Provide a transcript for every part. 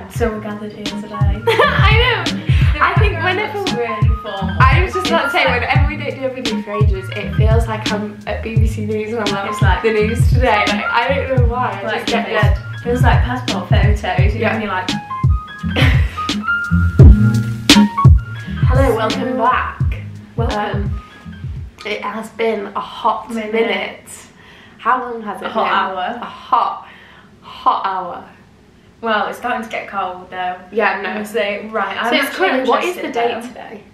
go. So we're gathered here today. I know. I think whenever really formal. I was just about to say, whenever we don't do a video for ages, it feels like I'm at BBC News and I'm like, It's like the news today. Like, I don't know why. I like just get dead. Feels like passport photos. Yeah. And you're like, hello, welcome back. welcome. It has been a hot minute. How long has it been? A hot hour. A hot hour. Well, it's starting to get cold though. Yeah, no. So, right. So it's currently, what is the date today?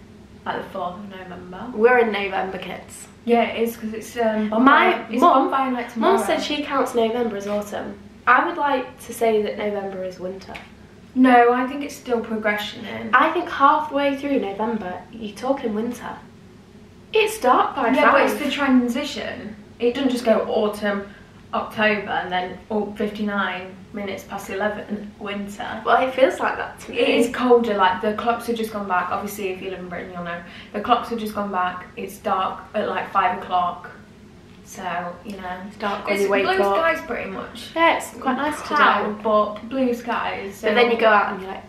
Like the 4th of November. We're in November, kids. Yeah, it is because it's My mum like tomorrow. said she counts November as autumn. I would like to say that November is winter. No, I think it's still progression in. I think halfway through November, you're talking winter. It's dark by 5. Yeah, but it's the transition. It doesn't just go autumn, October, and then 59 minutes past 11, winter. Well, it feels like that to me. It is colder, like the clocks have just gone back. Obviously, if you live in Britain, you'll know. The clocks have just gone back. It's dark at like 5 o'clock. So, you know. It's dark when It's you wake blue up. skies pretty much. Yeah, it's quite nice today. Cloud, but blue skies. So. But then you go out and you're like,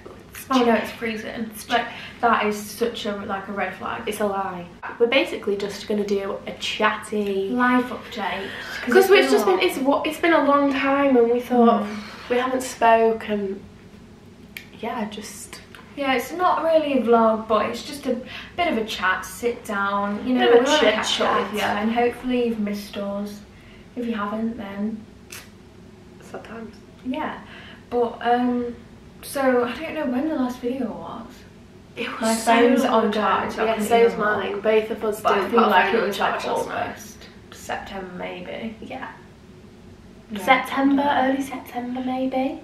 oh no, it's freezing. Like, that is such a red flag. it's a lie. We're basically just going to do a chatty Life update. because it's been a long time and we thought we haven't spoken. Yeah, it's not really a vlog, but it's just a bit of a chat, sit down, you know, Bit of a we wanna chit catch up with chat. you, and hopefully you've missed us. If you haven't, then sometimes. yeah. But so I don't know when the last video was. It was My so phone's long on charge. ago. I Yeah, can so's even mine. look. Both of us But I didn't feel put like our it phone on was like charge last night. August, September maybe. Yeah. Yeah. September, early September maybe.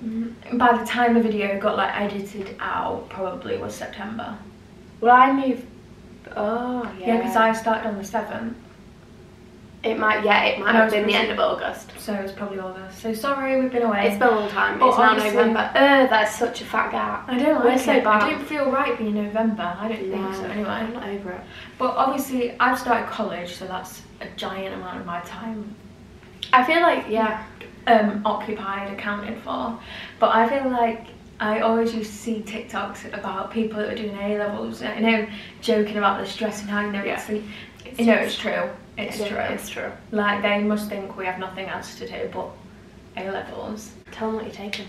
By the time the video got like edited out, probably was September. Well, I moved. Oh yeah. Yeah, because I started on the 7th. It might have been the end of August. So it was probably August. So sorry, we've been away. It's been a long time. But It's now obviously- November. That's such a fat gap. I don't We're like so it. bad. I don't feel right being November. I don't think so anyway. I'm not over it. But obviously, I've started college, so that's a giant amount of my time I feel like, yeah. occupied, accounted for. But I feel like I always used to see TikToks about people that were doing A-levels, you know, joking about the stress and how, you know, it's true. It's true. Like, they must think we have nothing else to do but A-levels. Tell them what you're taking.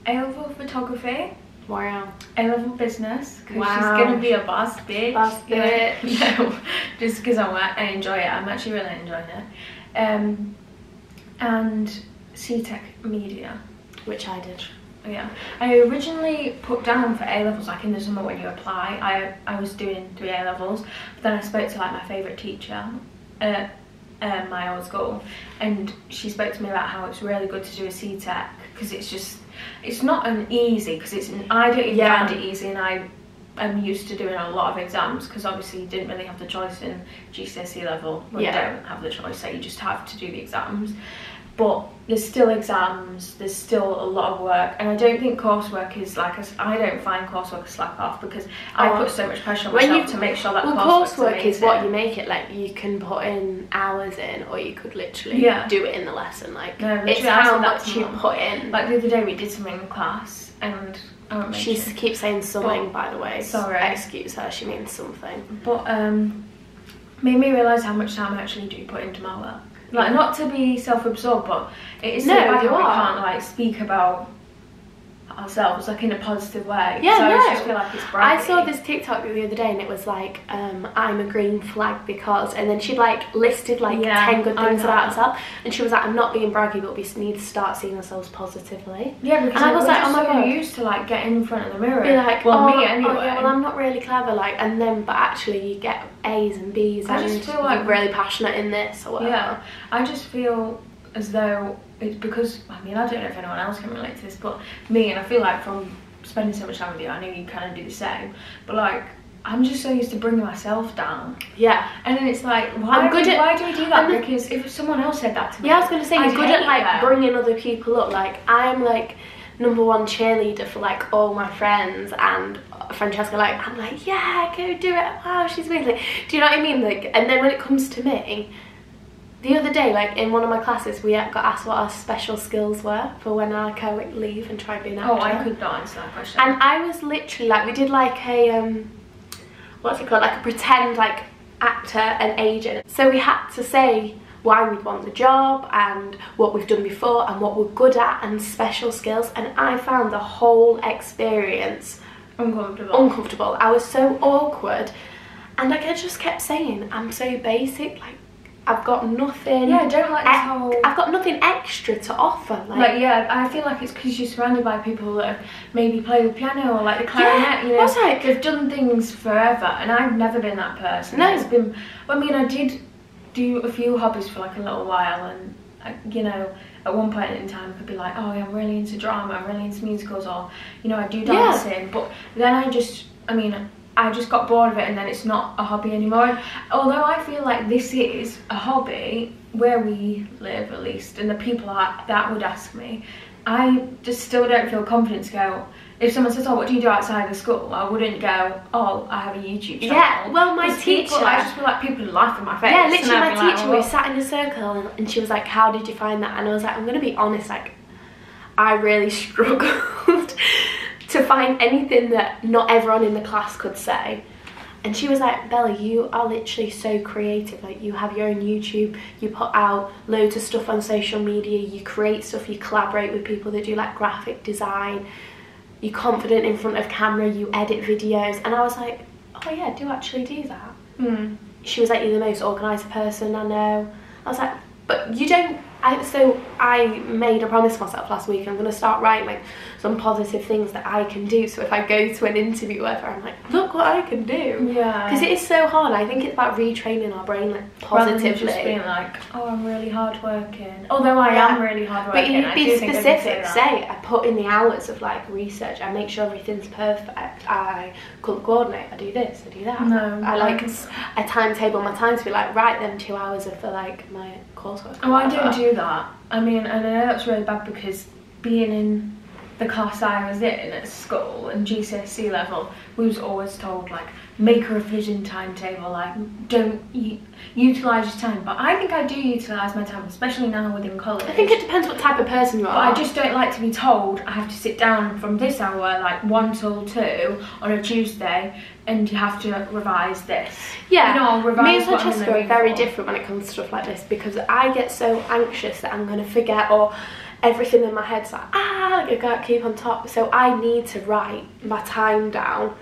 A-level photography, Wow. A-level business, because Wow. she's going to be a boss bitch. Boss bitch. No, just because I enjoy it. I'm actually really enjoying it. And CTech Media. Which I did. Yeah, I originally put down for A-levels, like in the summer when you apply, I was doing 3 A-levels, but then I spoke to like my favourite teacher at my old school, and she spoke to me about how it's really good to do a CTech, because it's not an easy, because I don't even find it easy, and I'm used to doing a lot of exams, because obviously you didn't really have the choice in GCSE level. Well, you don't have the choice, so you just have to do the exams. But there's still exams, there's still a lot of work, and I don't think coursework is like, I don't find coursework a slack off, because I put so much pressure on myself to make sure that coursework is what you make it. Like, you can put in hours in, or you could literally do it in the lesson. Like, no, it's how much you put in. Like the other day we did something in class, and she keeps saying something, by the way. Sorry. Excuse her, she means something. But made me realise how much time I actually do put into my work. Like, not to be self-absorbed, but it is so bad that we can't like speak about ourselves like in a positive way. Yeah, so no. I just feel like it's braggy. I saw this TikTok the other day and it was like, I'm a green flag because, and then she like listed like 10 good things about herself, and she was like, I'm not being braggy, but we need to start seeing ourselves positively. Yeah, because I was like, oh my god, used to like get in front of the mirror. Be like, well, me anyway. Oh, yeah, well, I'm not really clever, like, and then but actually you get A's and B's, and just feel like you're really passionate in this or whatever. Yeah, I just feel as though it's because, I mean, I don't know if anyone else can relate to this, but me, and I feel like from spending so much time with you, I know you kind of do the same, but like, I'm just so used to bringing myself down. Yeah. And then it's like, why do we do that? Because if someone else said that to me, yeah, I was going to say, you're good at like bringing other people up. Like, I'm like #1 cheerleader for like all my friends, and Francesca, like, I'm like, yeah, go do it, wow, she's amazing. Do you know what I mean? Like, and then when it comes to me, the other day, like in one of my classes, we got asked what our special skills were for when I like leave and try and be an actor. Oh, I could not answer that question. And I was literally like, we did like a what's it called, like a pretend like actor and agent. So we had to say why we'd want the job and what we've done before and what we're good at and special skills, and I found the whole experience uncomfortable. I was so awkward, and like I just kept saying, I'm so basic, like I've got nothing. Yeah, I don't like this whole... I've got nothing extra to offer. Like yeah, I feel like it's because you're surrounded by people that have maybe play the piano or like the clarinet, you know. What's like, they've done things forever, and I've never been that person. No. It's been... I mean, I did do a few hobbies for like a little while, and you know, at one point in time I could be like, oh yeah, I'm really into drama, I'm really into musicals, or you know, I do dancing, but then I just got bored of it, and then it's not a hobby anymore. Although I feel like this is a hobby where we live, at least, and the people that would ask me, I just still don't feel confident to go. If someone says, oh, what do you do outside of school? I wouldn't go, oh, I have a YouTube channel. Yeah, well, my teacher... I just feel like people would laugh in my face. Yeah, literally my teacher, like, we sat in a circle and she was like, how did you find that? And I was like, I'm going to be honest, like, I really struggled to find anything that not everyone in the class could say. And she was like, Bella, you are literally so creative. Like, you have your own YouTube, you put out loads of stuff on social media, you create stuff, you collaborate with people that do like graphic design, you're confident in front of camera, you edit videos. And I was like, oh yeah, I do actually do that. She was like, you're the most organised person I know. I was like, but you don't... So I made a promise to myself last week, I'm going to start writing like some positive things that I can do, so if I go to an interview or whatever, I'm like, look what I can do. Yeah. Because it is so hard. I think it's about retraining our brain like positively. Rather than just being like, oh, I'm really hardworking. Although I am really hardworking. But you be specific. Say, I put in the hours of like research. I make sure everything's perfect. I colour coordinate. I do this. I do that. No. I timetable my time to be like, right, them 2 hours of the like my coursework. Oh, I don't do that. I mean, and I know that's really bad because being in the class I was in at school and GCSE level, we was always told like, make a revision timetable, like don't utilise your time. But I think I do utilise my time, especially now within college. I think it depends what type of person you are. But I just don't like to be told I have to sit down from this hour, like 1 till 2 on a Tuesday, and you have to revise this. Yeah, you know, I'll revise. Me and Francesca are very different when it comes to stuff like this, because I get so anxious that I'm going to forget, or everything in my head's like, I can't keep on top. So I need to write my time down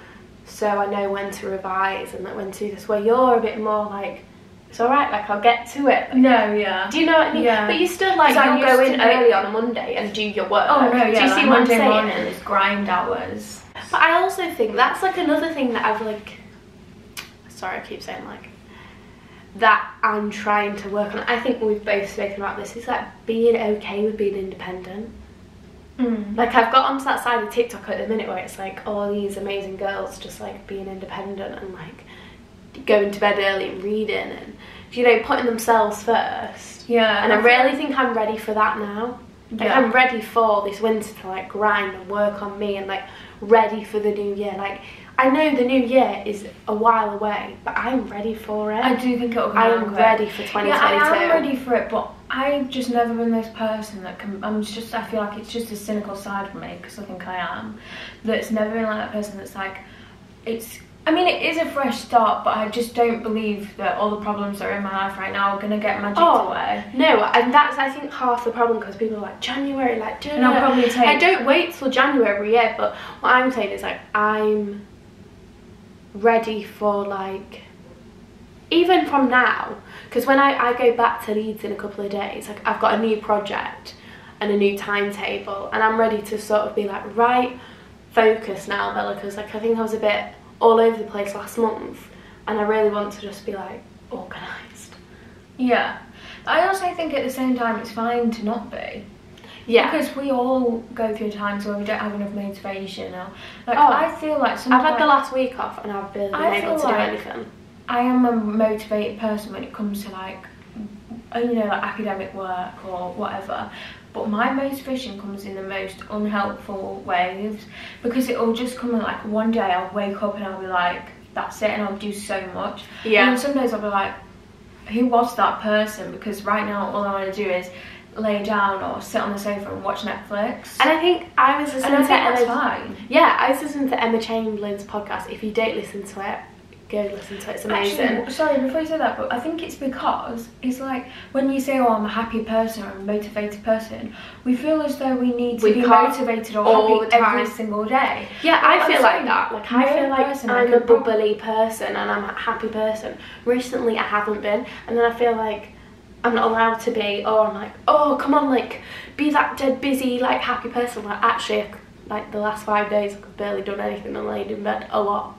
so I know when to revise and when to do this. Where you're a bit more like, it's alright, like I'll get to it. No, yeah. Do you know what I mean? Yeah. But you still like, you'll go in early on a Monday and do your work. Oh no, yeah. Do you see what I'm saying? Monday morning is grind hours. But I also think that's like another thing that I've like, sorry I keep saying like, that I'm trying to work on. I think we've both spoken about this, is like being okay with being independent. Like I've got onto that side of TikTok at the minute where it's like all these amazing girls just like being independent and like going to bed early and reading and, you know, putting themselves first. Yeah. And I really think I'm ready for that now. Like I'm ready for this winter to like grind and work on me, and like ready for the new year. Like I know the new year is a while away, but I'm ready for it. I do think it'll come I am ready for 2022. Yeah, I am ready for it, but I've just never been this person that can... I feel like it's just a cynical side of me, because I think I am. That's never been like that person that's like... I mean, it is a fresh start, but I just don't believe that all the problems that are in my life right now are going to get magicked away. No, and that's, I think, half the problem, because people are like, January, like, and I'll probably take... I don't wait till January every year, but what I'm saying is, like, I'm ready for, like, even from now, because when I go back to Leeds in a couple of days, like, I've got a new project and a new timetable, and I'm ready to sort of be like, right, focus now, Bella, because, like, I think I was a bit all over the place last month, and I really want to just be like organised. Yeah, I also think at the same time it's fine to not be. Yeah, because we all go through times where we don't have enough motivation. Or like, I feel like sometimes I've had the last week off and I've been able to do anything. I am a motivated person when it comes to like, you know, like academic work or whatever. But my motivation comes in the most unhelpful ways, because it will just come in like one day I'll wake up and I'll be like, that's it, and I'll do so much. Yeah. And some days I'll be like, who was that person, because right now all I want to do is lay down or sit on the sofa and watch Netflix. And I think I was listening to that's fine. Yeah, I was listening to Emma Chamberlain's podcast. If you don't listen to it, go listen to it. It's amazing. Actually, sorry, before you say that, but I think it's because it's like when you say, oh, I'm a happy person or I'm a motivated person, we feel as though we need to be motivated or happy every single day. Yeah, I feel like that. Like, I feel like I'm a bubbly person and I'm a happy person. Recently I haven't been, and then I feel like I'm not allowed to be, or I'm like, oh, come on, like, be that dead busy, like, happy person. Like, actually, like, the last 5 days I've barely done anything and laid in bed a lot.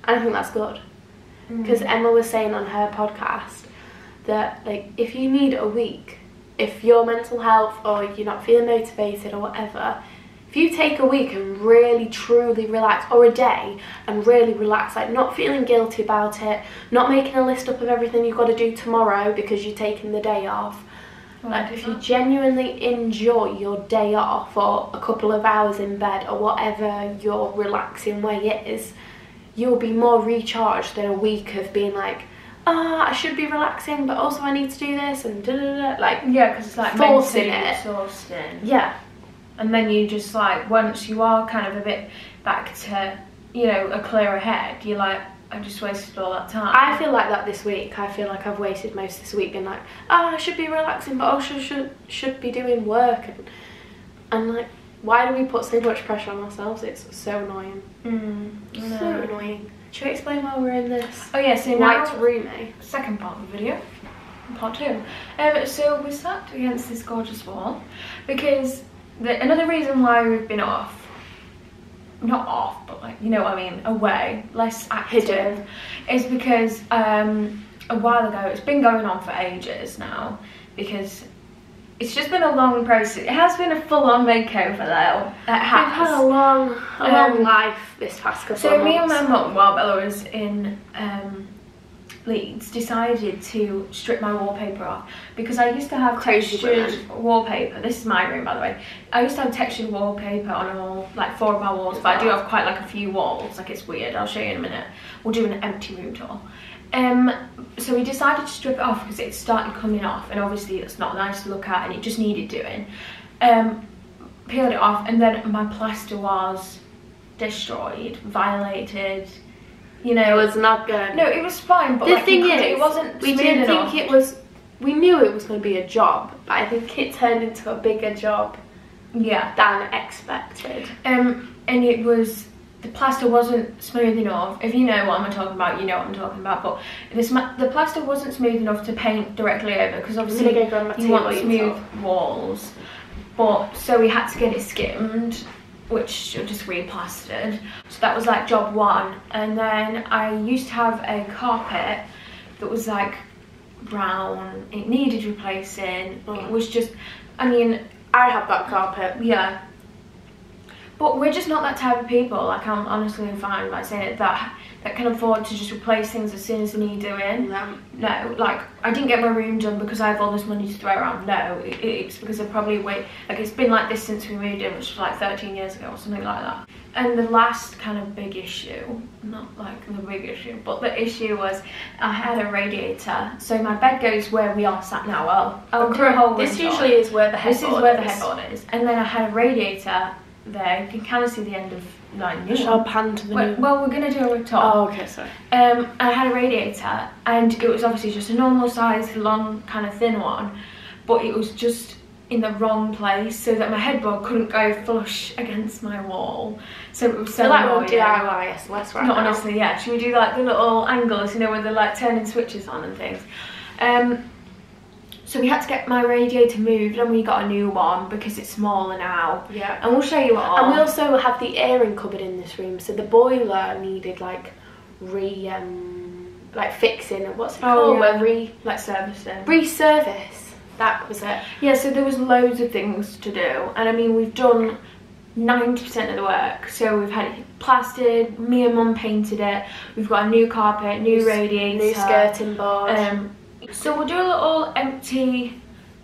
I think that's good, because Emma was saying on her podcast that, like, if you need a week, if your mental health or you're not feeling motivated or whatever, if you take a week and really truly relax, or a day and really relax, like not feeling guilty about it, not making a list up of everything you've got to do tomorrow because you're taking the day off, like if you genuinely enjoy your day off or a couple of hours in bed or whatever your relaxing way is, you'll be more recharged than a week of being like, I should be relaxing, but also I need to do this and da-da-da. Like, yeah, because it's like forcing it, exhausting. Yeah, and then you just like, once you are kind of a bit back to, you know, a clearer head, you're like, I just wasted all that time. I feel like that this week. I feel like I've wasted most of this week being like, I should be relaxing, but also should be doing work, and like, why do we put so much pressure on ourselves? It's so annoying. So annoying. Should we explain why we're in this? Oh yeah, so white now, room, eh? second part of the video, part 2. So we sat against this gorgeous wall because another reason why we've been off, not off, but like, you know what I mean, away, less active, hidden, is because a while ago, it's been going on for ages now, because it's just been a long process. It has been a full-on makeover though. It has. We've had a long life this past couple of months. So me and my mum, while Bella was in Leeds, decided to strip my wallpaper off, because I used to have textured wallpaper. This is my room, by the way. I used to have textured wallpaper on all, like 4 of my walls, but I do have quite like a few walls. Like, it's weird. I'll show you in a minute. We'll do an empty room tour. So we decided to strip it off because it started coming off, and obviously it's not nice to look at and it just needed doing. Peeled it off, and then my plaster was destroyed, violated, you know. It was not good. No, it was fine, but the like, thing is, it wasn't we smooth didn't enough. think it was, we knew it was going to be a job, but I think it turned into a bigger job, yeah, than expected. And it was, the plaster wasn't smooth enough. If you know what I'm talking about, you know what I'm talking about. But the plaster wasn't smooth enough to paint directly over, because obviously you want smooth walls. But so we had to get it skimmed, which just re-plastered. So that was like job 1. And then I used to have a carpet that was like brown. It needed replacing. It was just, I mean, I have that carpet. Yeah. But we're just not that type of people. Like, I'm honestly fine by saying it, that can afford to just replace things as soon as they need doing. No, like, I didn't get my room done because I have all this money to throw around. No, it's because I probably like, it's been like this since we moved in, which was like 13 years ago or something like that. And the last kind of big issue, not like the big issue, but the issue was I had a radiator. So my bed goes where we are sat now. I'll do a whole This usually is where the headboard is. This is where the headboard is. And then I had a radiator there. You can kind of see the end of line. Shall I pan to the new? Well, we're going to do a top. Oh, okay, sorry. I had a radiator, and it was obviously just a normal size, long, kind of thin one, but it was just in the wrong place, so that my headboard couldn't go flush against my wall. So it was so annoying. DIY SOS right now. Not honestly, yeah. Should we do like the little angles, you know, where they're like turning switches on and things? So we had to get my radiator moved, and we got a new one because it's smaller now. Yeah. And we'll show you what. And we also have the airing cupboard in this room, so the boiler needed like fixing. What's it called? Yeah. Like servicing. Resurface. That was it. Yeah. So there was loads of things to do, and I mean, we've done 90% of the work. So we've had it plastered. Me and Mum painted it. We've got a new carpet, new radiator, new skirting board. So we'll do a little empty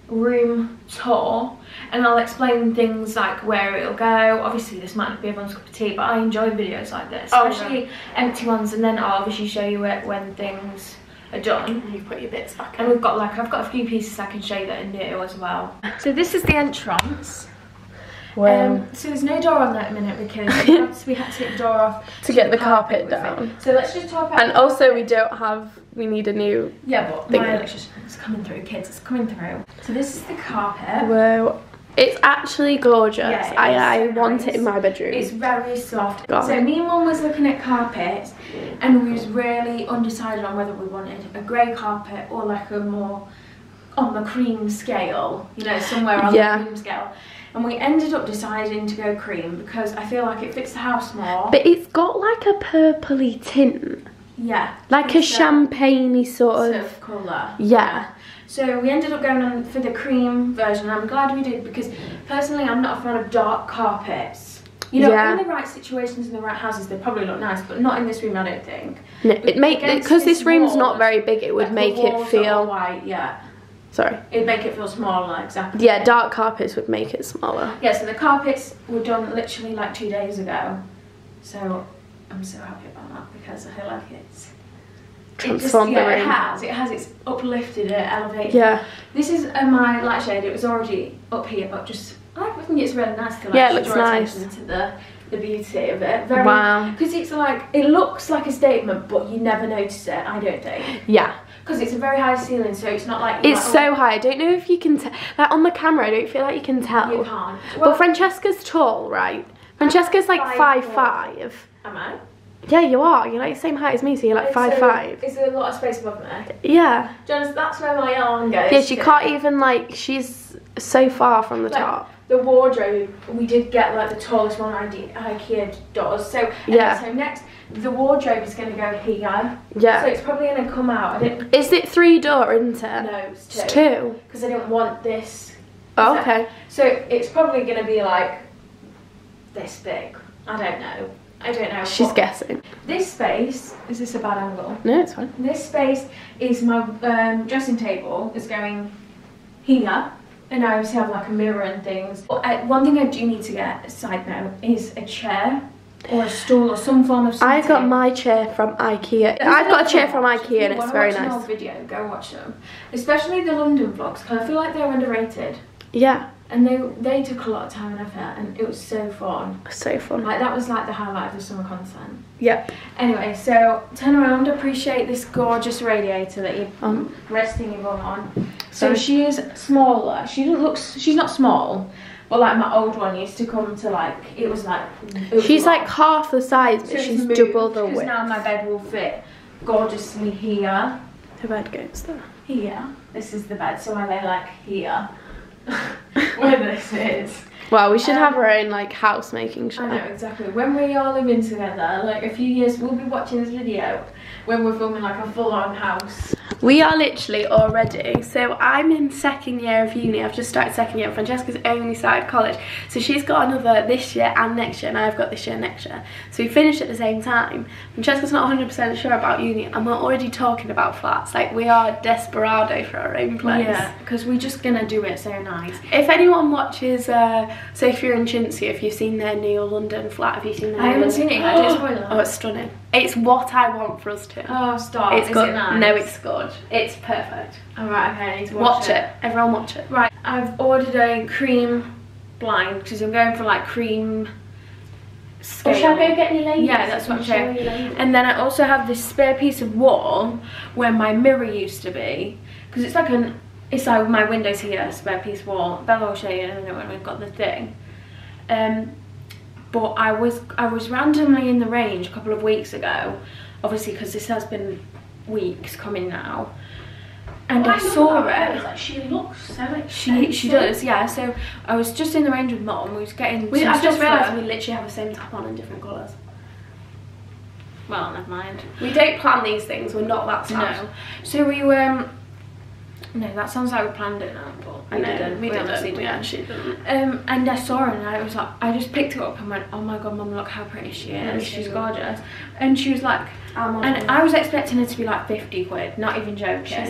room tour, and I'll explain things like where it'll go. Obviously this might not be everyone's cup of tea, but I enjoy videos like this, especially empty ones, and then I'll obviously show you it when things are done. And you put your bits back And in. we've got like, I've got a few pieces I can show you that are new as well. So this is the entrance. Wow. So there's no door on that at the minute because we had to take the door off To get the carpet with it. down. So let's just talk about. And also we need a new. yeah, but thing. my electrician's coming through, kids. It's coming through. So this is the carpet. Whoa. It's actually gorgeous. Yeah, it I is so want nice. it in my bedroom. It's very soft. Got So it. me and Mum was looking at carpets, and we was really undecided on whether we wanted a grey carpet or like a more on the cream scale, you know, somewhere on Yeah. the cream scale. And we ended up deciding to go cream because I feel like it fits the house more. But it's got like a purpley tint. Yeah. Like a it's champagne-y sort of. colour. Yeah. So we ended up going on for the cream version. I'm glad we did because personally I'm not a fan of dark carpets. You know, Yeah. in the right situations, in the right houses, they probably look nice, but not in this room, I don't think. No, it Against because this this room's wall, not very big, it would Like, make the it walls are all feel. white, yeah. Sorry. It'd make it feel smaller, exactly. Yeah, dark carpets would make it smaller. Yeah, so the carpets were done literally like 2 days ago. So I'm so happy about that because I feel like it's Transformed the room. it's uplifted it, elevated. Yeah. This is my light shade. It was already up here, but just I think it's really nice to like Yeah, it looks draw nice. attention to the beauty of it. Very, Wow. because it's like it looks like a statement, but you never notice it. I don't think Yeah. because it's a very high ceiling, so it's not like you're It's like, so high. I don't know if you can tell. Like on the camera, I don't feel like you can tell. you can't. Well, Francesca's tall, right? Francesca's like 5'5". Am I? Yeah, you are. You're like the same height as me, so you're like 5'5". Is there a lot of space above me? Yeah. Jonas, that's where my arm goes. Yeah, she can't even like. She's so far from the Like, top. the wardrobe, we did get like the tallest one IKEA does. So Yeah. So next, the wardrobe is going to go here. Yeah. So it's probably going to come out. I didn't. Is it 3-door, isn't it? No, it's It's 2. 2. Because I didn't want this. Oh, okay. So it's probably going to be like this big. I don't know. She's But guessing. this space, is this a bad angle? No, it's fine. This space is my dressing table. Is going here. And I obviously have like a mirror and things. But one thing I do need to get, side note, is a chair or a stool or some form of I seating. got my chair from IKEA. I've got a chair from IKEA and it's very If you nice. want to watch an old video, go watch them. Especially the London vlogs, because I feel like they're underrated. Yeah, And they took a lot of time and effort, and it was so fun. so fun. Like that was like the highlight of the summer content. Yep. Anyway, so turn around, appreciate this gorgeous radiator that you're resting your bum on. So Sorry. she is smaller. She doesn't look. She's not small, but like my old one used to come to like it was like. It was She's long. like half the size, but So it's she's moved, double the 'cause width. now my bed will fit gorgeously here. Her bed goes there. Here. This is the bed, so I lay like here. Where this is. Well, we should have our own like house making show. I know, exactly. When we are living together, like a few years, we'll be watching this video when we're filming like a full-on house. We are literally already, so I'm in 2nd year of uni. I've just started 2nd year. Francesca's only started college, so she's got another this year and next year, and I've got this year and next year. So we finished at the same time. Francesca's not 100% sure about uni, and we're already talking about flats. Like, we are desperado for our own place. Yeah, because we're just gonna do it so nice. If anyone watches Sophia and Chintzy, if you've seen their new London flat, have you seen their I haven't seen it yet, don't spoil it. Oh, it's stunning. It's what I want for us to. Oh, stop. It's Is good. it nice? No, it's good. It's perfect. Alright, okay, I need to Watch it. Everyone watch it. Right, I've ordered a cream blind because I'm going for like cream scale. Or shall I go get any ladies? Yeah, that's what I'm Show saying. you ladies. And then I also have this spare piece of wall where my mirror used to be, because it's like my windows here, a spare piece of wall. Bella will show you in a minute when we've got the thing. But I was randomly in the range a couple of weeks ago, obviously because this has been weeks coming now. And I saw it. Like, she looks so expensive. She does, yeah. So I was just in the range with Mum. We was getting. I've just realised we literally have the same top on in different colours. Well, never mind. We don't plan these things. We're not that sad. No. So we were. No, that sounds like we planned it now, but we didn't. We honestly didn't. We actually didn't. And I saw her and I was like, I just picked it up and went, oh my god, Mum, look how pretty she is. She's gorgeous. And she was like, and I was expecting her to be like 50 quid, not even joking.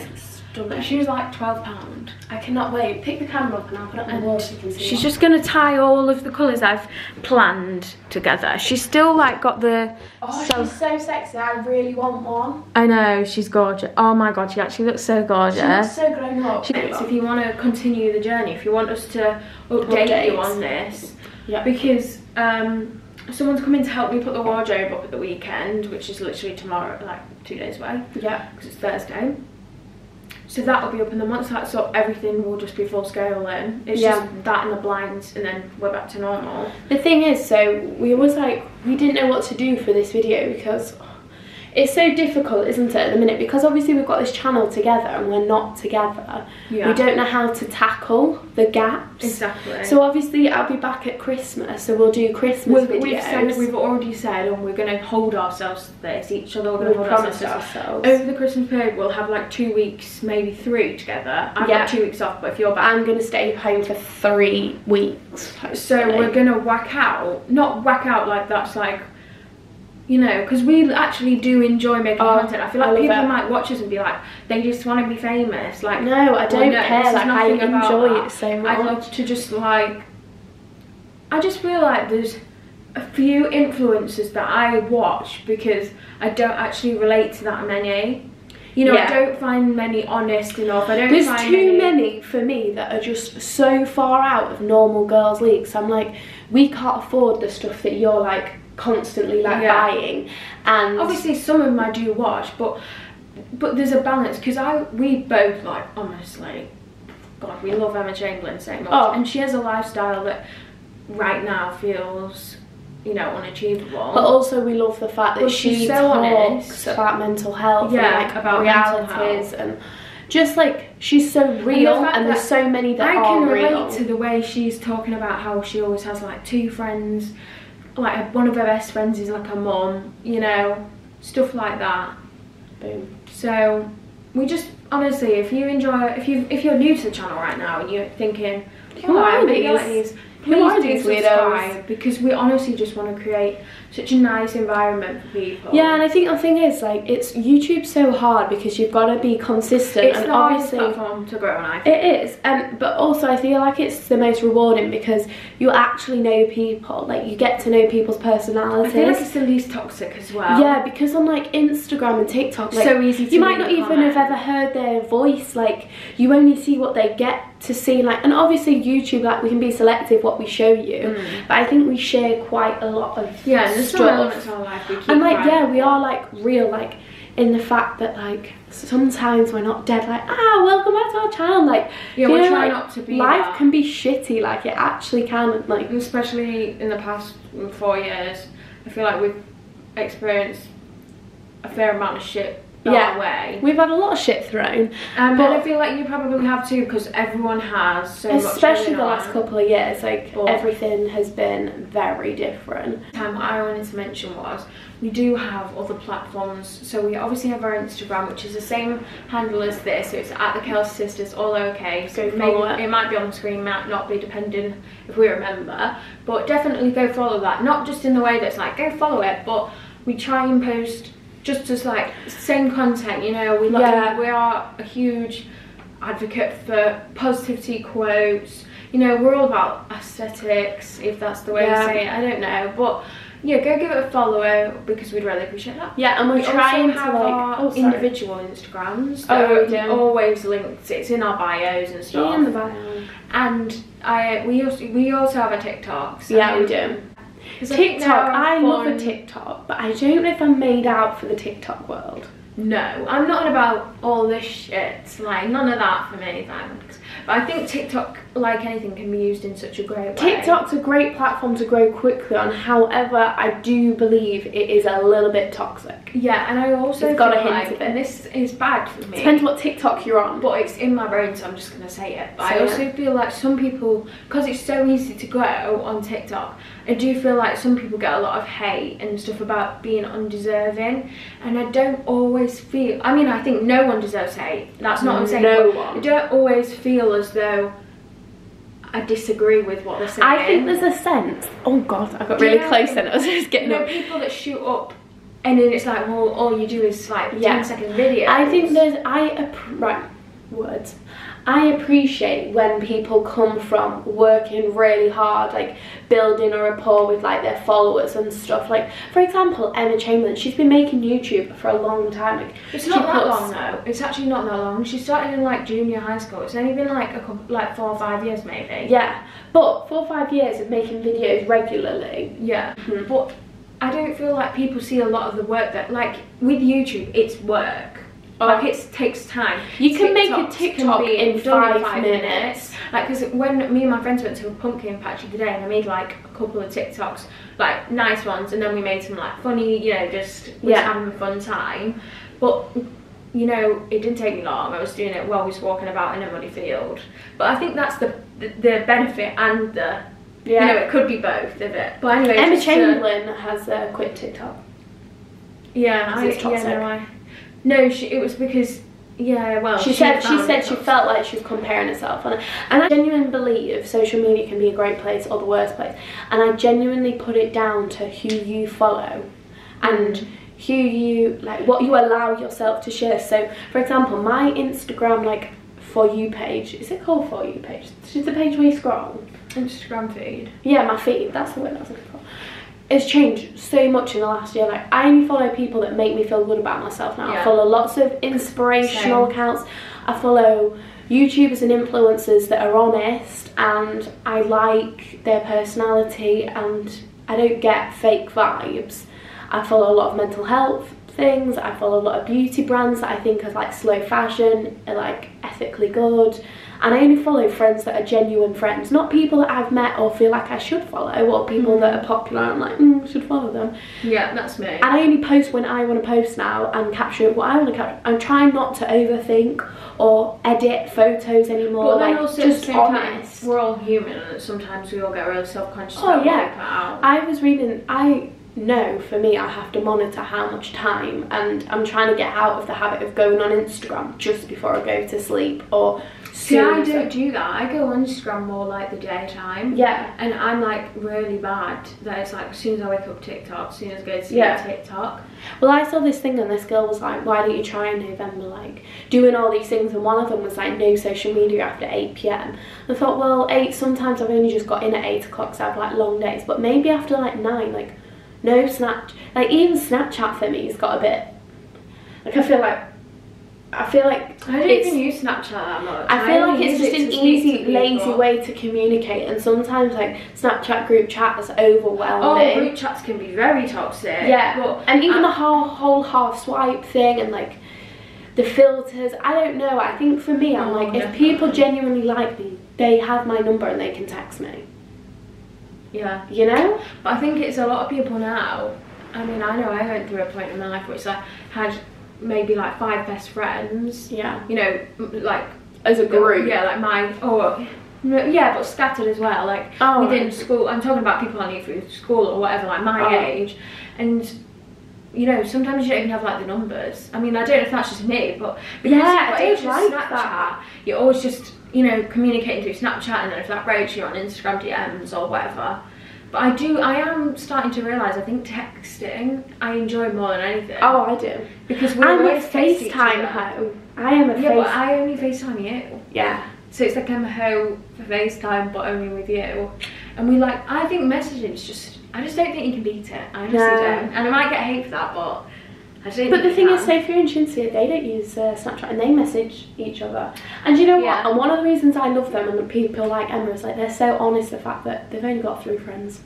done it. She was like £12. I cannot wait. Pick the camera up and I'll put it on the wall so you can see. She's just going to tie all of the colours I've planned together. She's still like got the... Oh, she's so sexy. I really want one. I know, she's gorgeous. Oh my god, she actually looks so gorgeous. She looks so grown up. So if you want to continue the journey, if you want us to update you on this, because someone's coming to help me put the wardrobe up at the weekend, which is literally tomorrow, like 2 days away. Yeah. Because it's Thursday. So that'll be up, and then once that's up, everything will just be full scale then. It's just that and the blinds, and then we're back to normal. The thing is, so we always like, we didn't know what to do for this video because it's so difficult, isn't it, at the minute? Because obviously we've got this channel together and we're not together. Yeah. We don't know how to tackle the gaps. Exactly. So obviously I'll be back at Christmas, so we'll do Christmas videos. We've already said, and we're going to hold ourselves to this. Each other, we're going to hold ourselves. Over the Christmas period, we'll have like 2 weeks, maybe 3 together. I've got 2 weeks off, but if you're back, I'm going to stay home for 3 weeks. Hopefully. So we're going to whack out. Not whack out like that's like, you know, because we actually do enjoy making content. I feel like people might watch us and be like, they just want to be famous. Like, no, I don't care. Like, I enjoy it so much. I love to just like, I just feel like there's a few influencers that I watch because I don't actually relate to that many. You know, I don't find many honest enough. There's too many for me that are just so far out of normal girls' leagues. I'm like, we can't afford the stuff that you're like constantly like buying. And obviously some of them I do watch, but there's a balance, because we both, like, honestly, god, we love Emma Chamberlain so much, and she has a lifestyle that right now feels, you know, unachievable. But also we love the fact that she talks about mental health, and like about realities, and just like she's so real, and there's so many that are real. I can relate to the way she's talking about how she always has like 2 friends. Like one of her best friends is like a mum, you know, stuff like that. Boom. So we just, honestly, if you enjoy, if you're new to the channel right now and you're thinking, who are these? Please do subscribe, because we honestly just want to create such a nice environment for people. Yeah, and I think the thing is, like, YouTube's so hard because you've got to be consistent. It's and the obviously hardest platform to grow on, I think. It is, but also I feel like it's the most rewarding because you actually know people. Like, you get to know people's personalities. I feel like it's the least toxic as well. Yeah, because on like Instagram and TikTok, like, so easy to you might not even have ever heard their voice. Like, you only see what they get to see. Like, and obviously YouTube, like, we can be selective what we show you, but I think we share quite a lot of stuff. And like, we are like real, like, in the fact that like sometimes we're not dead, like, welcome back to our channel, like, we try not to be life can be shitty, like, it actually can, like, especially in the past 4 years I feel like we've experienced a fair amount of shit our way. We've had a lot of shit thrown, but I feel like you probably have too, because everyone has so much, especially the last couple of years, like, everything has been very different. What I wanted to mention was, we do have other platforms. So we obviously have our Instagram, which is the same handle as this, so it's at the Kelsey Sisters, all okay. So maybe it might be on the screen, might not be, depending if we remember, but definitely go follow that. Not just in the way that's like, go follow it, but we try and post just as like same content, you know. We are a huge advocate for positivity quotes, you know. We're all about aesthetics, if that's the way to say it, I don't know, but yeah, go give it a follow because we'd really appreciate that. Yeah, and we're trying to like our individual Instagrams. Always linked. It's in our bios and stuff. In the bio. And we also have a TikTok. So yeah, we do. TikTok, I love a TikTok, but I don't know if I'm made out for the TikTok world. No, I'm not about all this shit, like, none of that for me, thanks. But I think TikTok, like anything, can be used in such a great way. TikTok's a great platform to grow quickly on, however, I do believe it is a little bit toxic. Yeah, and I also got a hint of it. And this is bad for me. Depends what TikTok you're on. But it's in my brain, so I'm just going to say it. But I also feel like some people, because it's so easy to grow on TikTok, I do feel like some people get a lot of hate and stuff about being undeserving, and I don't always feel, I mean, I think no one deserves hate, that's not what I'm saying, I don't always feel as though I disagree with what they're saying. I think there's a sense, oh god, I got really close then, I was just getting up. People that shoot up and then it's like, well, all you do is like 10-second videos. I think there's, words. I appreciate when people come from working really hard, like building a rapport with like their followers and stuff. Like for example, Emma Chamberlain, she's been making YouTube for a long time. Like it's not that long though. It's actually not that long. She started in like junior high school. It's only been like a couple, like 4 or 5 years maybe. Yeah, but 4 or 5 years of making videos regularly. Yeah, but I don't feel like people see a lot of the work that, like with YouTube, it's work. Like it takes time. You can make a TikTok in 5 minutes. Like, because when me and my friends went to a pumpkin patch the other day, and I made like a couple of TikToks, like nice ones, and then we made some like funny, you know, just having a fun time. But you know, it didn't take me long. I was doing it while we was walking about in a muddy field. But I think that's the benefit and the you know, it could be both of it. But anyway, Emma Chamberlain has quit TikTok. No, it was because, well, she said she felt like she was comparing herself on it. And I genuinely believe social media can be a great place or the worst place. And I genuinely put it down to who you follow and who you, like, what you allow yourself to share. So, for example, my Instagram, like, For You page, is it called For You page? Is the page where you scroll? Instagram feed. Yeah, my feed, that's the word I was looking for. It's changed so much in the last year. Like, I only follow people that make me feel good about myself now. I follow lots of inspirational accounts. I follow YouTubers and influencers that are honest, and I like their personality, and I don't get fake vibes. I follow a lot of mental health things. I follow a lot of beauty brands that I think are like slow fashion, are like ethically good. And I only follow friends that are genuine friends, not people that I've met or feel like I should follow, or people that are popular and like, should follow them. Yeah, that's me. And I only post when I want to post now and capture what I want to capture. I'm trying not to overthink or edit photos anymore. But then like, also just honest. We're all human, and sometimes we all get really self-conscious what about we put out. I was reading, no, for me, I have to monitor how much time, and I'm trying to get out of the habit of going on Instagram just before I go to sleep, or see, I don't do that. I go on Instagram more like the daytime. Yeah. And I'm like really bad that it's like as soon as I wake up TikTok, as soon as I go to sleep TikTok. Well, I saw this thing and this girl was like, why don't you try in November, like doing all these things, and one of them was like no social media after 8 PM. I thought, well, sometimes I've only just got in at 8 o'clock, so I have like long days, but maybe after like 9, like no like even Snapchat for me has got a bit, like I feel like I don't even use Snapchat that much. I feel like it's just an easy, lazy way to communicate, and sometimes like Snapchat group chat is overwhelming. Oh, group chats can be very toxic. Yeah, but, and even the whole half swipe thing and like the filters, I don't know. I think for me, I'm like, if people genuinely like me, they have my number and they can text me. Yeah. You know? But I think it's a lot of people now. I mean, I know I went through a point in my life which I had maybe like 5 best friends. Yeah. You know, like as a group. Yeah, like but scattered as well. Like within school. I'm talking about people I knew through school or whatever, like my age. And you know, sometimes you don't even have like the numbers. I mean, I don't know if that's just me, but because I don't like Snapchat, that. You're always just, you know, communicating through Snapchat, and then if that breaks, you're on Instagram DMs or whatever. But I am starting to realise, I think texting I enjoy more than anything. Oh, I do. Because we're I'm always a FaceTime hoe. I am a FaceTime. Yeah, but I only FaceTime you. Yeah. So it's like I'm a hoe for FaceTime, but only with you. And we like, I think messaging is just, I just don't think you can beat it. I honestly don't. And I might get hate for that, but I don't think But the thing can. is, Sophie and Shinsia, they don't use Snapchat, and they message each other. And you know what? And one of the reasons I love them and people like Emma is like, they're so honest, the fact that they've only got 3 friends.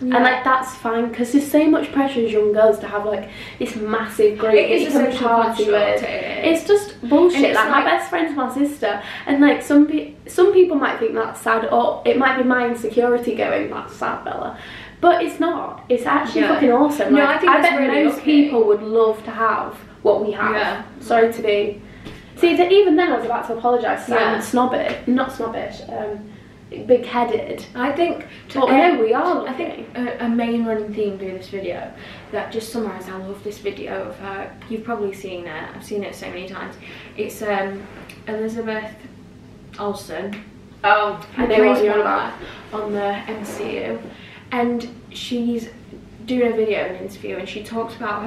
Yeah. And like that's fine, because there's so much pressure as young girls to have like this massive group that you can party with. It's just bullshit. Like my best friend's my sister, and like some people might think that's sad, or it might be my insecurity going, that's sad, Bella. But it's not. It's actually fucking awesome. No, like, I bet really most people would love to have what we have. Yeah. Sorry to be. See, even then I was about to apologise. I'm snobbish, not snobbish. Big-headed. I think we are. I think a main running theme through this video that just summarised. I love this video of her. You've probably seen it. I've seen it so many times. It's Elizabeth Olsen. Oh, I know what you're on about. On the MCU, and she's doing a video, an interview, and she talks about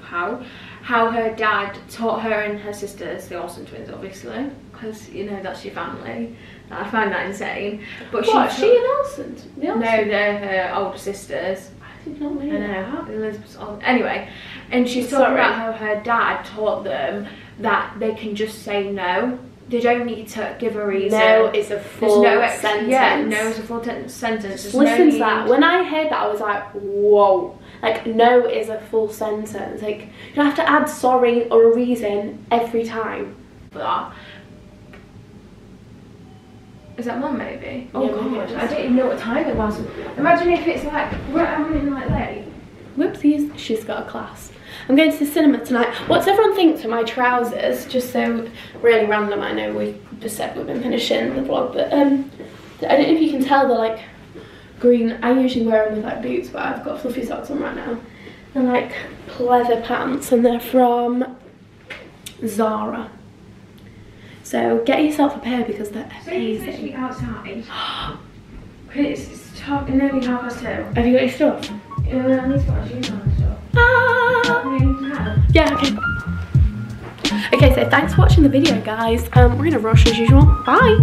how her dad taught her and her sisters, the Olsen twins, obviously. because you know that's your family. I find that insane. But What, she and Alison? No, they're her older sisters. I did not know I that. know, Elizabeth's old. Anyway, and she's talking about how her dad taught them that they can just say no. They don't need to give a reason. No is a full sentence. Yeah, no is a full sentence. Just listen to that. When I heard that, I was like, whoa. Like, no is a full sentence. Like, you don't have to add sorry or a reason every time. That. Is that Mum maybe? Oh Yeah, god, maybe. I don't even know what time it was. Imagine if it's like, I'm running like late. Whoopsies, she's got a class. I'm going to the cinema tonight. What's everyone think to my trousers? Just so really random, I know we just said we've been finishing the vlog, but I don't know if you can tell they're like green. I usually wear them with like boots, but I've got fluffy socks on right now. They're like leather pants and they're from Zara. So get yourself a pair because they're amazing. So you outside. It's nearly 2:30. Have you got your stuff? I need to put my shoes on and stuff. Ah! Yeah, okay. Okay, so thanks for watching the video, guys. We're gonna rush as usual. Bye!